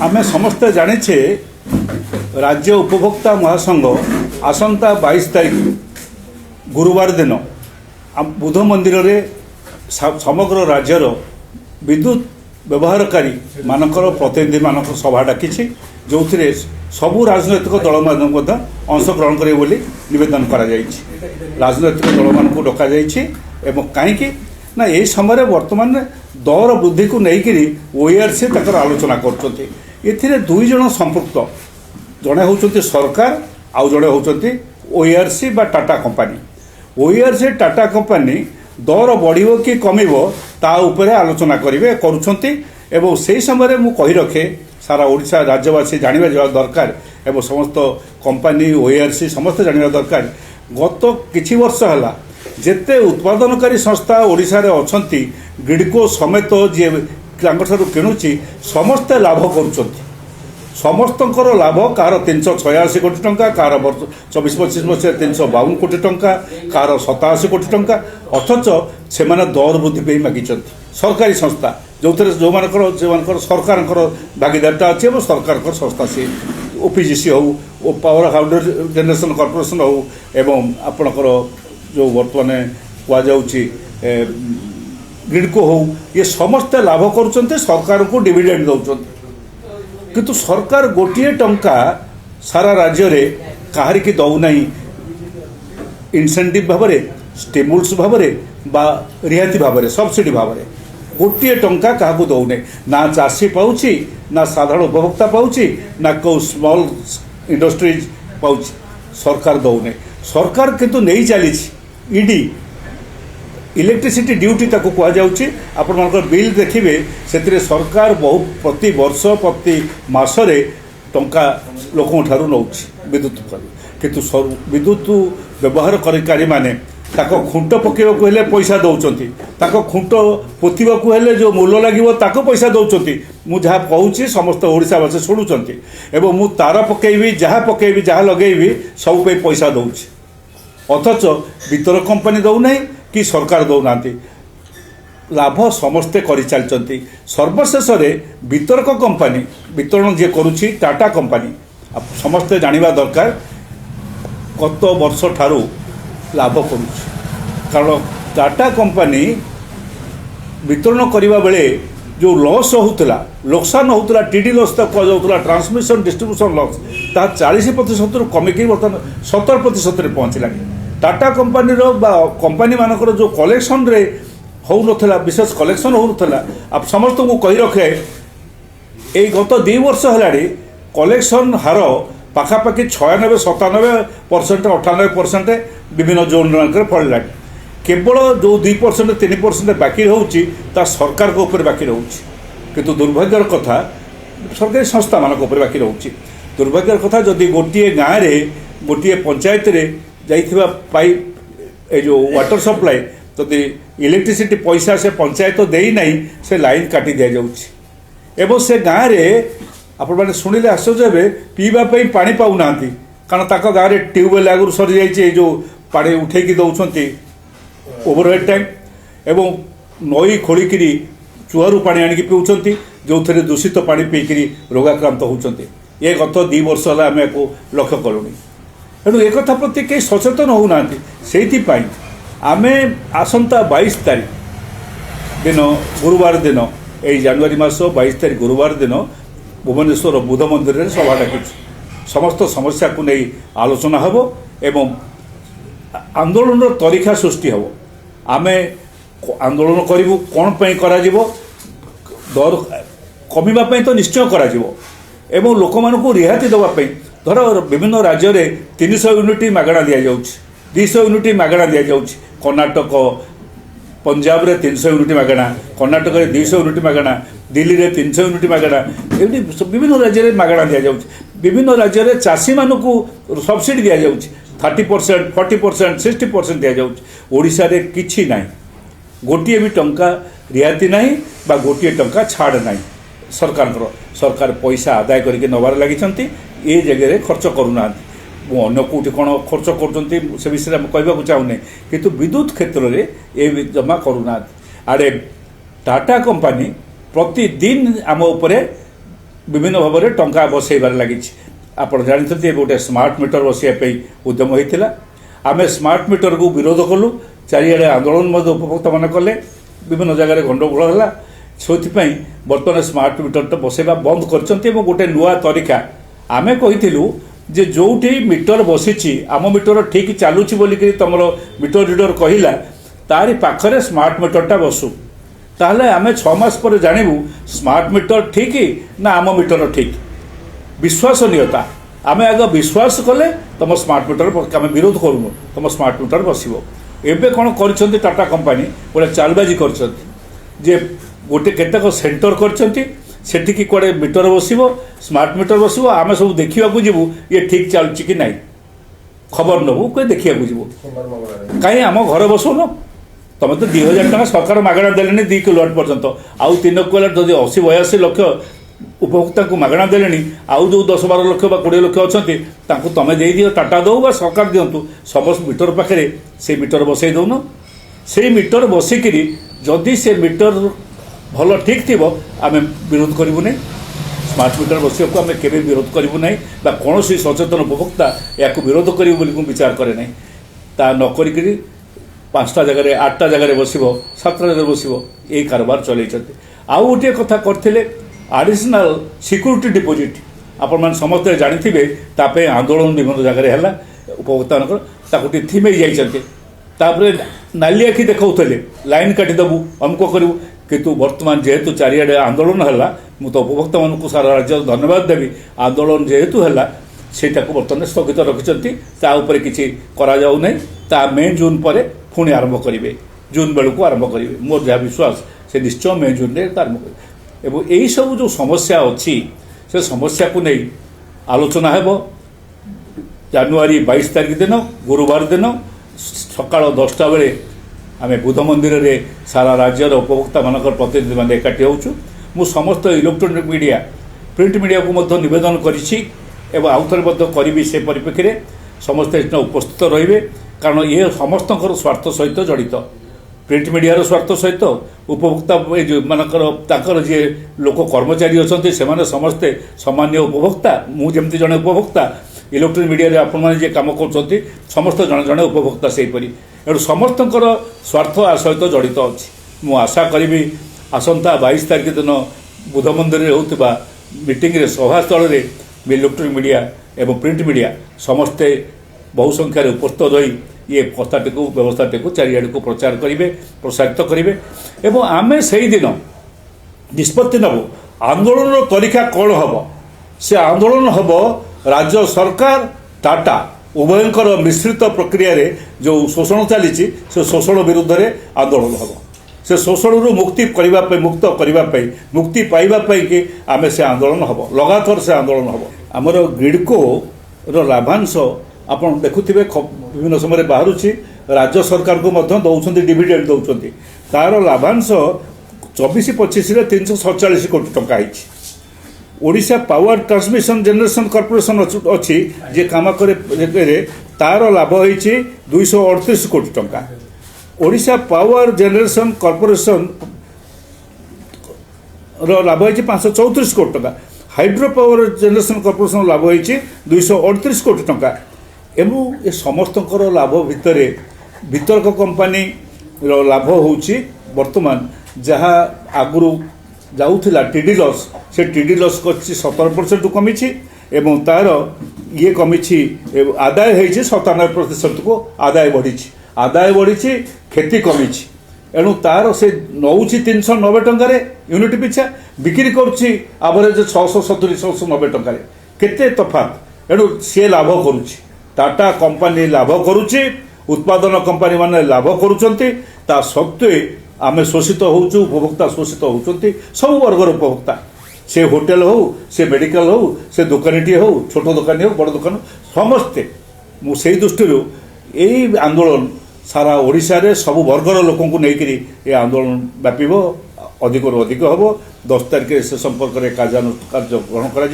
आमे समस्ते जाने राज्य उपभोक्ता महासंघ आसंता 22 तारीख गुरुवार दिन बुध मंदिर रे समग्र राज्यर विद्युत व्यवहारकारी मानकर प्रतिनिधि मानक सभा डाकी जो सबू राजनैतिक दल मान अंशग्रहण करे बोली निवेदन करा राजनैतिक दल मान डका कहीं ना यही समय वर्तमान दर वृद्धि को लेकर ओआरसी आलोचना कर दुई जन संपृक्त जड़े होती सरकार आउ जड़े होती ओआरसी बा Tata company. ORC Tata company दर बढ़ कि कम ता उपरे आलोचना करेंगे करुँच से समय मु कही रखे सारा ओडिशा राज्यवासी जानवा जा दरकार एवं समस्त कंपनी ओआरसी समस्त जानवा दरकार गत किछि वर्ष है जेते उत्पादनकारी संस्था ओडिशा रे अछंती ग्रिडको समेत जे किणुची समस्ते लाभ करुँच समस्तंकर लाभ कार 386 कोटी टंका कार 24-25 वर्ष 352 कोटी टंका कार 87 कोटी टंका अथच से दर वृद्धि मागी सरकारी संस्था जो जो सरकार भागीदारिता अच्छी और सरकार संस्था सी ओपीजीसी हो पावर हाउडर जनरेशन कॉर्पोरेशन हो एवं आपणकर जो वर्तमान कहुच्छी ग्रिडको हो ये समस्ते लाभ करुँच सरकार को डिविडेंड दौरान किंतु सरकार गोटे टंका सारा राज्य रे कहार की दौना इनसेंटिव भाव में स्टिमुल्स भाव में बा रिहाती भाव में सब्सिडी भाव में गोटे टंका क्या दौने ना चाषी पाउची ना साधारण उपभोक्ता पाउची ना को स्मॉल इंडस्ट्रीज पाउची सरकार दौने सरकार किंतु नहीं चली ईडी इलेक्ट्रिसिटी ड्यूटी ताको कह जाउची आपण बिल देखिए से सरकार बहु प्रति वर्ष प्रति मासरे टंका लोकों ठारू नौ विद्युत किंतु विद्युत व्यवहार करी माने ताको खुंट पकेबाकू हेले पैसा दौरान ताको खुंट पोतीबाकू हेले जो मूल्य लगे ताको पैसा दौरान मु जहाँ कहूँ समस्त ओडिशावासी शुणुंट एवं मु तार पकेबी जहाँ लगेबी सब पे पैसा दौची अथच वितर कंपनी दौना कि सरकार दौना लाभ समस्ते कर चलती सर्वशेष वितरक कंपनी वितरण जे करुच्ची टाटा कंपनी समस्ते जानिबा दरकार गत वर्ष ठारू लाभ करुच्ची कारण टाटा कंपनी वितरण करने बेले जो लॉस होता लोकसान होता टीडी लॉस तक कहुला ट्रांसमिशन डिस्ट्रीब्यूशन लॉस ता 40% कमिकी बर्तमान 70% पहुँचला टाटा कंपनी कंपनी मानकर जो कलेक्शन रे हो नथला विशेष कलेक्शन हो नथला आप समस्त को कही रखे ए गत 2 वर्ष है कलेक्शन हार पाखापाखि 96-97% 98% विभिन्न जोन मान पड़ला केवल जो 2% 3% बाकी रोचे सरकार को ऊपर बाकी रोचे किंतु दुर्भाग्यर कथा सरकारी संस्था मान बाकी रोचे दुर्भाग्यर कथा जदि गोटे गाँव में गोटे पंचायत रे जाइथिबा पाइप ए जो वाटर सप्लाई जदि इलेक्ट्रिसिटी पैसा से पंचायत देई नहीं से लाइन काटी दिया जाउछि एवं से गाँव में आपण मैंने शुणिले आश्चर्य हे पीवाई पानी पाऊना कारण ताक गाँव में ट्यूबवेल आगुरी सरी जाइए जो पानी उठेकी दौरान ओवरहेड टैंक एवं नई खोलिकी चुहारू पानी आणिकी पिउछंती जो थे दूषित पानी पीकरी रोगाक्रांत होउछंती ये गत 2 वर्ष है आम को लक्ष्य कलुनी तेणु एक प्रति कई सचेतन होना से आम आसंता 22 तारीख दिन गुरुवार दिन यही जनवरी मास 22 तारीख गुरुवार दिन भुवनेश्वर बुध मंदिर में सभा डाकी समस्त समस्या को नहीं आलोचना हम एवं आंदोलन तरीका सृष्टि हम आम आंदोलन करूँ कौन पर दर कमिवाई तो निश्चय कर लोक मान रिहाती देवाई धर विभिन्न राज्य में 300 यूनिट मागणा दि जाऊँ 200 यूनिट मागणा दि जाऊँ कर्णाटक पंजाब रे 300 यूनिट मागणा कर्णाटक में 200 यूनिट मागणा दिल्ली में 300 यूनिट मागणा एमती विभिन्न राज्य में मागणा दि जाऊँ विभिन्न राज्य में चाषी मानक सब्सिडी दि जाऊँ 30% 40% 60% दि जाऊँ ओडिशा रे किछि नाही गोटे भी टंका रिहाती नाही बा गोटे टंका छाड़ नाही सरकार पैसा आदाय करके नबार लगी ये जगह खर्च करूना अन्य कौटी कौन खर्च कर से विषय में कहवाक चाहूनी किंतु विद्युत क्षेत्र में ये जमा करूना आड़े टाटा कंपनी प्रतिदिन आम उपरे विभिन्न भाव में टंका बसैबार लगी आपड़ जानते गोटे स्मार्ट मीटर बसैया उद्यम होता आम स्मार्ट मीटर को विरोध कलु चारिड़े आंदोलन उपभोक्ता मान कले विभिन्न जगह गंडगोल है से बर्तमान स्मार्ट मीटर तो बसैबा बंद कर गोटे नुआ तरीका आमे कही जे जोठी मीटर बसी आम मीटर ठीक चलुची बोलिक तुम मीटर रीडर कहला तारी पाखरे स्मार्ट मीटरटा बसु ताहले आमे 6 मास पर जानबू स्मार्ट मीटर ठीक ना आम मीटर ठीक विश्वसनीयता आमे आग विश्वास कले तुम स्मार्ट मीटर आम विरोध करूँ तुम स्मार्ट मीटर बसो एबे कौन कर टाटा कंपनी गोटे चालबाजी कर गोटे केतक सेंटर करठी कड़े मीटर बसो स्मार्ट मीटर बसो आम सब देखा जीवु ये ठीक चलुची कि ना खबर नबू कोई देखा जीवु कहीं आम घर बसौन तुम तो 2000 टका सरकार मागणा देले 2 किलोवाट पर्यंत आउ 3 किलोवाट जब 80-82 लक्ष उपभोक्ता को मागणा देले आउ जो 10-12 लक्ष 20 लक्ष अच्छा तुम दे दियो टाटा दो बा सरकार दिंतु समस्त मीटर पाखे से मीटर बसई दौन से मीटर बसिक जदि से मीटर भल ठीक थी आम विरोध करूँ ना स्मार्ट मीटर बसिया को आम के विरोध करूँ ना कौन सचेतन उपभोक्ता या विरोध करूँ विचार करे ना ता नक 5टा जगह 8टा जगह बस 7टा जगह बस ये कारबार चल आउ गोटे कथा करते आडिशनाल सिक्यूरीटी डिपोजिट आपण मैंने समस्त जानी ताप आंदोलन विभिन्न जगह है उपभोक्ता थीमे जापर नाली आखि देखते लाइन काटिदेबू अमुक करूँ किंतु वर्तमान जेहेतु चारिड़े आंदोलन है मुझे तो उपभोक्ता मानक सारा राज्य धन्यवाद देवी आंदोलन जेहेतु है सेटा को बर्तमान स्थगित रखिंट किसी करा मे जून पर पुणी आरंभ करेंगे जून बेलू आरंभ करेंगे मोर जहाँ विश्वास से निश्चय मे जून में आरंभ करेंगे एवं यही सब जो समस्या अच्छी से समस्या को नहीं आलोचना है जानुरी 22 तारिख दिन गुरुवार दिन सका 10टा बेले आम बुध मंदिर में सारा राज्यर उपभोक्ता मान प्रतिनिधि मैंने एकाठी हो समस्त इलेक्ट्रोनिक मीडिया प्रिंट मीडिया को निवेदन करी आउ थे करी से परिप्रेक्षी में समस्ते उपस्थित रे कारण ये समस्त स्वार्थ सहित जड़ित प्रिंट मीडिया स्वार्थ सहित उपभोक्ता मानकर जी लोक कर्मचारी अच्छा से समस्ते सामान्य उपभोक्ता मुझे जड़े उपभोक्ता इलेक्ट्रोनिक मीडिया आपने कम कर समस्त जड़े जड़े उपभोक्ता से एणु समस्त स्वार्थ सहित जड़ित अच्छी मु आशा करी आसंता 22 तारिख दिन बुध मंदिर होता मीटिंग सभास्थल में इलेक्ट्रोनिक मीडिया एवं प्रिंट मीडिया समस्ते बहु संख्यार उपस्थित रही ये कथाटी को व्यवस्थाटी को चारिआड़ को प्रचार करेंगे प्रसारित करेंगे एवं आमे से दिन निष्पत्ति नबू आंदोलन तरीका कौन हम से आंदोलन हम राज्य सरकार टाटा उभयंकर मिश्रित प्रक्रिया रे जो शोषण चली से शोषण विरुद्ध रे आंदोलन हम से शोषण मुक्ति करने मुक्त करने मुक्ति पाइबापी कि आम से आंदोलन हम लगातार से आंदोलन हम आमर ग्रिडको लाभांश आप देखुवे विभिन्न समय बाहर राज्य सरकार को दौरान डिविडेंड दौरान तार लाभांश 24-25 347 कोटी टंका Odisha power transmission generation corporation अच्छी जे काम करे तार लाभ होती 238 कोटी टंका ओडिशा पावर जनरेशन कॉर्पोरेशन लाभ होती 534 कोटी टंका हाइड्रो पावर जनरेशन कॉर्पोरेशन लाभ होती 238 कोटी टंका एवं ये समस्त लाभ भितर वितरक कंपानी लाभ होची वर्तमान जहाँ आगु जाऊला टीडी लॉस से टीडी लॉस कर 17% कमी एवं तार ये कमी आदाय होती 97% को आदाय बढ़ी क्षति कमी एणु तार से नौ 390 टकर यूनिट पिछा बिक्री करेज 670-690 टकर केते तफात एणु सी लाभ करुच्ची टाटा कंपानी लाभ करुच्ची उत्पादन कंपानी माने लाभ करुचंती ता सत्वे आमे शोषित होउछु उपभोक्ता शोषित होउचंती सब वर्गर उपभोक्ता से होटेल हो से मेडिकल हो से दुकानीटी हो छोट दुकानी हो बड़ दुकान समस्ते मु से दृष्टि यही आंदोलन सारा ओडिशा रे सब वर्गर लोक को लेकर ये आंदोलन व्यापीब अधिक अधिक हम 10 तारिख से संपर्क में कार्य ग्रहण करा